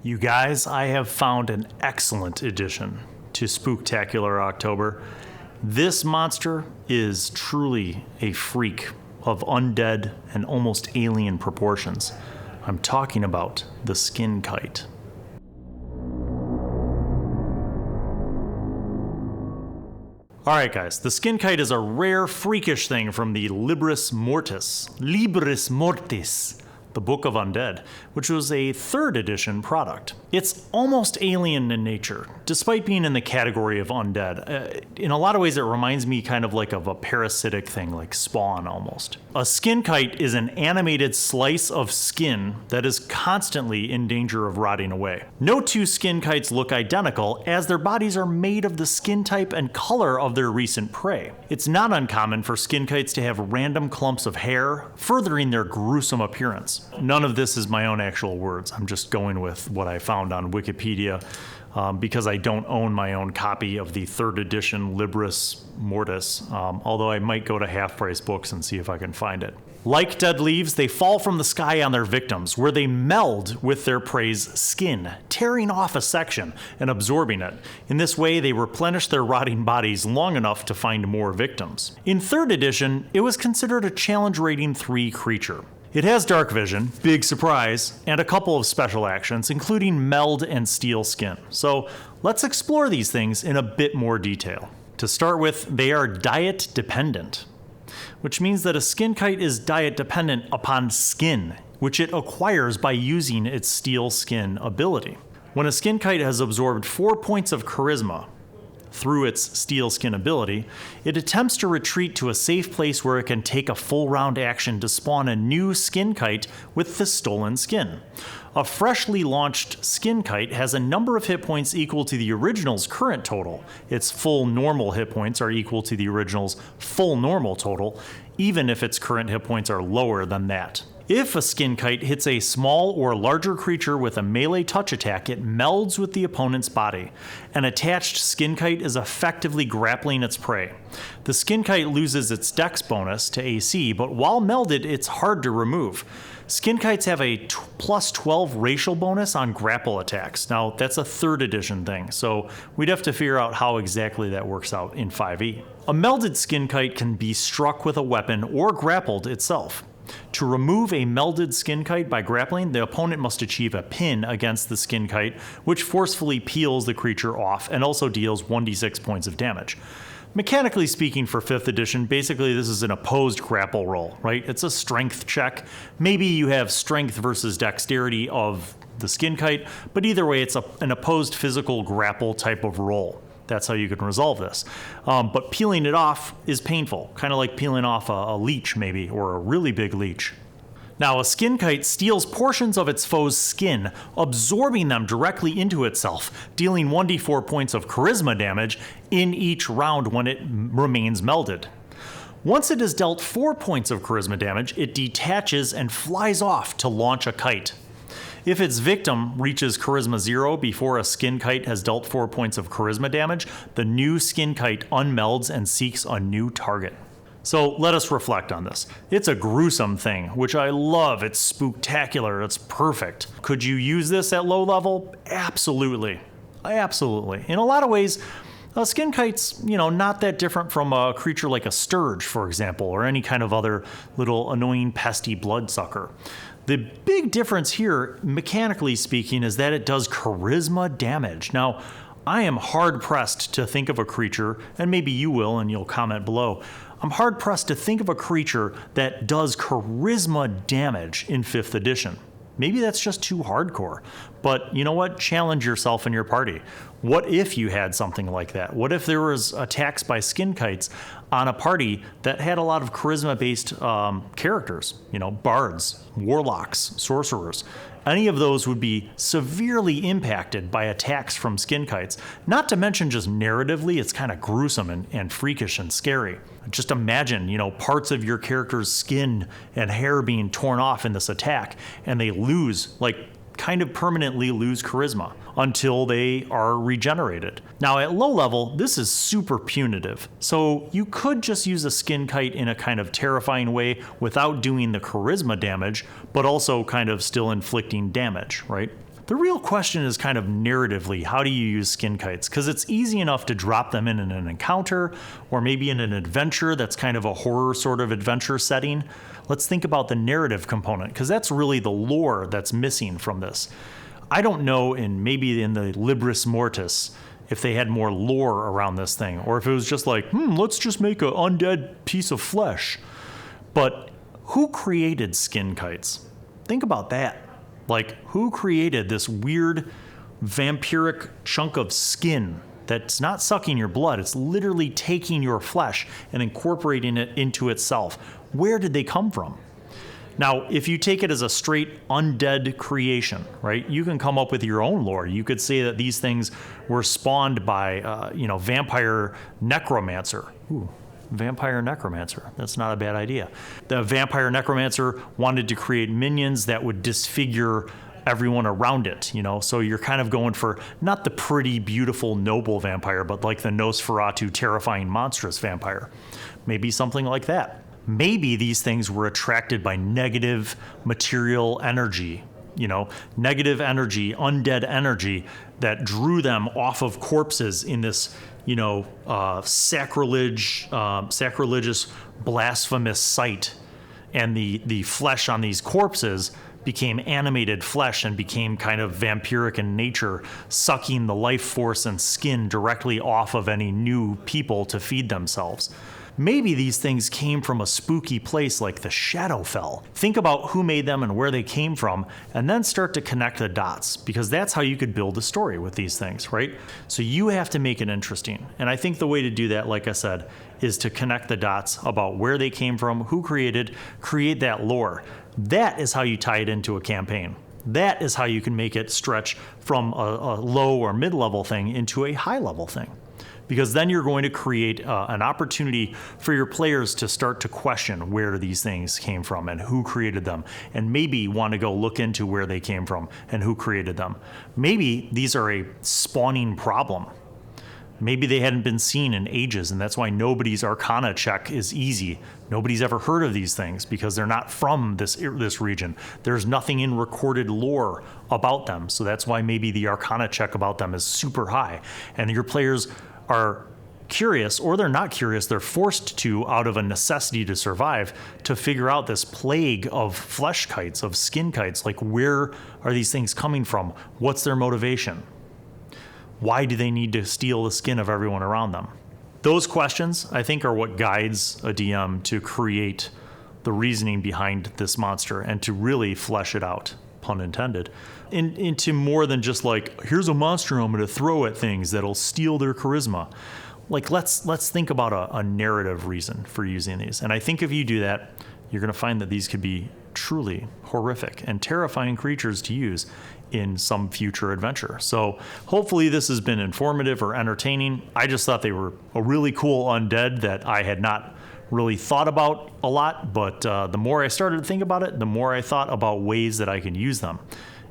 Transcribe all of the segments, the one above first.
You guys, I have found an excellent addition to Spooktacular October. This monster is truly a freak of undead and almost alien proportions. I'm talking about the Skin Kite. Alright guys, the Skin Kite is a rare, freakish thing from the Libris Mortis, the Book of Undead, which was a 3rd edition product. It's almost alien in nature, despite being in the category of undead. In a lot of ways it reminds me kind of like of a parasitic thing, like Spawn almost. A Skin Kite is an animated slice of skin that is constantly in danger of rotting away. No two Skin Kites look identical, as their bodies are made of the skin type and color of their recent prey. It's not uncommon for Skin Kites to have random clumps of hair, furthering their gruesome appearance. None of this is my own actual words. I'm just going with what I found on Wikipedia because I don't own my own copy of the 3rd edition Libris Mortis, although I might go to Half Price Books and see if I can find it. Like dead leaves, they fall from the sky on their victims, where they meld with their prey's skin, tearing off a section and absorbing it. In this way, they replenish their rotting bodies long enough to find more victims. In 3rd edition, it was considered a challenge rating 3 creature. It has dark vision, big surprise, and a couple of special actions, including meld and steal skin. So let's explore these things in a bit more detail. To start with, they are diet dependent, which means that a Skin Kite is diet dependent upon skin, which it acquires by using its steal skin ability. When a Skin Kite has absorbed 4 points of charisma through its steal skin ability, it attempts to retreat to a safe place where it can take a full round action to spawn a new Skin Kite with the stolen skin. A freshly launched Skin Kite has a number of hit points equal to the original's current total. Its full normal hit points are equal to the original's full normal total, even if its current hit points are lower than that. If a Skin Kite hits a small or larger creature with a melee touch attack, it melds with the opponent's body. An attached Skin Kite is effectively grappling its prey. The Skin Kite loses its dex bonus to AC, but while melded, it's hard to remove. Skin Kites have a plus 12 racial bonus on grapple attacks. Now, that's a 3rd edition thing, so we'd have to figure out how exactly that works out in 5e. A melded Skin Kite can be struck with a weapon or grappled itself. To remove a melded Skin Kite by grappling, the opponent must achieve a pin against the Skin Kite, which forcefully peels the creature off and also deals 1d6 points of damage. Mechanically speaking, for 5th edition, basically this is an opposed grapple roll, right? It's a strength check. Maybe you have strength versus dexterity of the Skin Kite, but either way, it's an opposed physical grapple type of roll. That's how you can resolve this. But peeling it off is painful, kind of like peeling off a leech maybe, or a really big leech. Now, a Skin Kite steals portions of its foe's skin, absorbing them directly into itself, dealing 1d4 points of charisma damage in each round when it remains melded. Once it has dealt 4 points of charisma damage, it detaches and flies off to launch a kite. If its victim reaches Charisma 0 before a Skin Kite has dealt 4 points of charisma damage, the new Skin Kite unmelds and seeks a new target. So let us reflect on this. It's a gruesome thing, which I love. It's spooktacular. It's perfect. Could you use this at low level? Absolutely. Absolutely. In a lot of ways, a Skin Kite's, not that different from a creature like a Sturge, for example, or any kind of other little annoying pesty bloodsucker. The big difference here, mechanically speaking, is that it does charisma damage. Now, I am hard-pressed to think of a creature, and maybe you will, and you'll comment below. I'm hard-pressed to think of a creature that does charisma damage in 5th edition. Maybe that's just too hardcore. But you know what? Challenge yourself and your party. What if you had something like that? What if there was attacks by Skin Kites on a party that had a lot of charisma-based characters? Bards, warlocks, sorcerers. Any of those would be severely impacted by attacks from Skin Kites. Not to mention just narratively, it's kind of gruesome and freakish and scary. Just imagine, parts of your character's skin and hair being torn off in this attack, and they lose, kind of permanently lose charisma until they are regenerated. Now at low level, this is super punitive. So you could just use a Skin Kite in a kind of terrifying way without doing the charisma damage, but also kind of still inflicting damage, right? The real question is kind of narratively, how do you use skin kites? Because it's easy enough to drop them in an encounter or maybe in an adventure that's kind of a horror sort of adventure setting. Let's think about the narrative component, because that's really the lore that's missing from this. I don't know, maybe in the Libris Mortis, if they had more lore around this thing, or if it was just like, let's just make an undead piece of flesh. But who created skin kites? Think about that. Like, who created this weird vampiric chunk of skin that's not sucking your blood? It's literally taking your flesh and incorporating it into itself. Where did they come from? Now, if you take it as a straight undead creation, right, you can come up with your own lore. You could say that these things were spawned by, vampire necromancer. Ooh. Vampire necromancer. That's not a bad idea. The vampire necromancer wanted to create minions that would disfigure everyone around it, so you're kind of going for not the pretty, beautiful, noble vampire, but like the Nosferatu terrifying, monstrous vampire. Maybe something like that. Maybe these things were attracted by negative material energy, negative energy, undead energy that drew them off of corpses in this sacrilegious, blasphemous sight. And the flesh on these corpses became animated flesh and became kind of vampiric in nature, sucking the life force and skin directly off of any new people to feed themselves. Maybe these things came from a spooky place like the Shadowfell. Think about who made them and where they came from, and then start to connect the dots, because that's how you could build a story with these things, right? So you have to make it interesting. And I think the way to do that, like I said, is to connect the dots about where they came from, who create that lore. That is how you tie it into a campaign. That is how you can make it stretch from a low or mid-level thing into a high-level thing. Because then you're going to create an opportunity for your players to start to question where these things came from and who created them, and maybe want to go look into where they came from and who created them. Maybe these are a spawning problem. Maybe they hadn't been seen in ages, and that's why nobody's Arcana check is easy. Nobody's ever heard of these things because they're not from this region. There's nothing in recorded lore about them, so that's why maybe the Arcana check about them is super high. And your players are curious, or they're not curious, they're forced to, out of a necessity to survive, to figure out this plague of flesh kites, of skin kites. Like, where are these things coming from? What's their motivation? Why do they need to steal the skin of everyone around them? Those questions, I think, are what guides a DM to create the reasoning behind this monster and to really flesh it out, pun intended, into more than just like, here's a monster I'm going to throw at things that'll steal their charisma. Like, let's think about a narrative reason for using these. And I think if you do that, you're going to find that these could be truly horrific and terrifying creatures to use in some future adventure. So hopefully this has been informative or entertaining. I just thought they were a really cool undead that I had not really thought about a lot, but the more I started to think about it, the more I thought about ways that I can use them.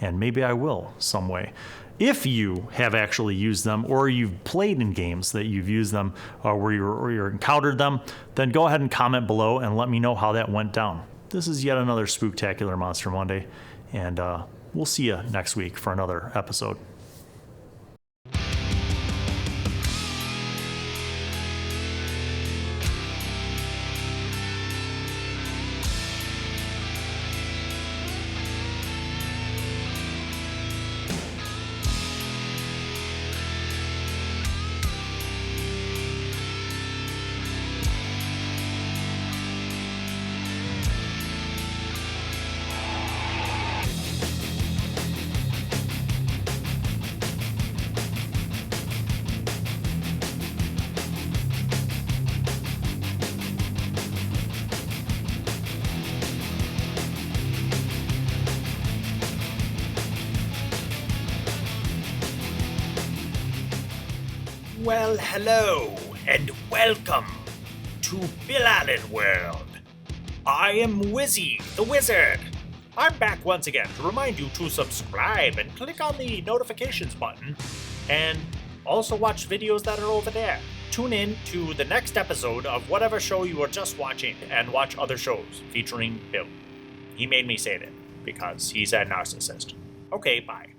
And maybe I will some way. If you have actually used them, or you've played in games that you've used them, or you encountered them, then go ahead and comment below and let me know how that went down. This is yet another Spooktacular Monster Monday, and we'll see you next week for another episode. Well, hello, and welcome to Bill Allen World. I am Wizzy, the Wizard. I'm back once again to remind you to subscribe and click on the notifications button, and also watch videos that are over there. Tune in to the next episode of whatever show you are just watching, and watch other shows featuring Bill. He made me say that because he's a narcissist. Okay, bye.